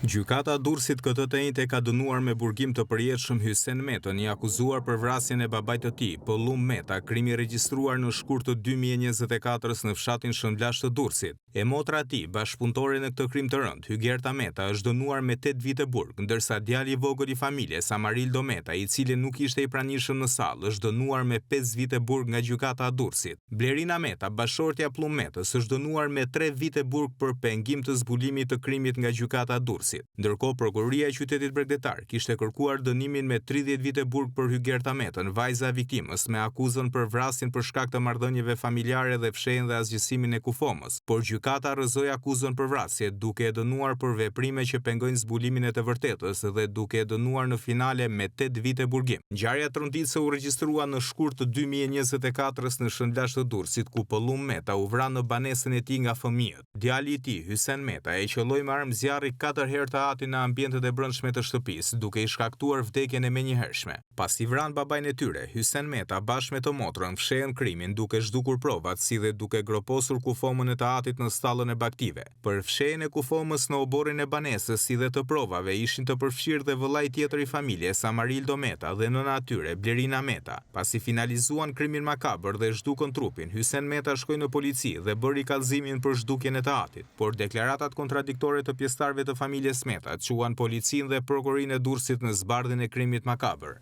Gjykata e Durrësit këtë të njëjtë ka dënuar me burgim të përjetshëm Hysen Metën, i akuzuar për vrasjen e babait të tij, Pollum Meta, krimi regjistruar në shkurt të 2024 në fshatin Shëndlash të Durrësit. E motra e tij, bashkëpunëtore në këtë krim të rënd, Hygerta Meta, është dënuar me 8 vite burg, ndërsa djali i vogël i familjes, Amarildo Meta, i cili nuk ishte i pranishëm në sallë, është dënuar me 5 vite burg nga gjykata e Durrësit. Blerina Meta, bashortja Plum Metës, është dënuar me 3 vite burg për pengim të zbulimit të krimit nga gjykata e Durrësit. Ndërkohë, prokuroria e qytetit bregdetar kishte kërkuar dënimin me 30 vite burg për Hygerta Metën, vajza e viktimës, me akuzën për vrasjen për shkak të marrëdhënieve familjare dhe fshehjen dhe asgjësimin e kufomës, por gjykata rrëzoi akuzën për vrasje, duke e dënuar për veprime që pengojnë zbulimin e të vërtetës dhe duke e dënuar në finale me 8 vite burgim. Ngjarja e tronditëse u regjistrua në shkurt të 2024 në Shëndlash të Durrësit, ku Pollum Meta u vra në banesën e tij nga fëmijët. Djali i tij, Hysen Meta, e qelloi me armë zjarri 4 herë të atin në ambientet e brendshme të shtëpisë, duke i shkaktuar vdekjen e menjëhershme. Pasi vranë babain e tyre, Hysen Meta bashkë me të motrën fshehen krimin duke zhdukur provat, si dhe duke groposur kufomën e të atit në stallën e baktive. Për fshehjen e kufomës në oborrin e banesës, si dhe të provave, ishin të përfshirë dhe vëllai tjetër i familjes, Amarildo Meta, dhe nëna e tyre, Blerina Meta. Pasi finalizuan krimin makabër dhe zhdukën trupin, Hysen Meta shkoi në polici dhe bëri kallëzimin për zhdukjen e të atit, por deklaratat kontradiktore të pjesëtarëve të familjes Meta quan policinë dhe prokurorinë e Durrësit në zbardhjen e krimit makabër.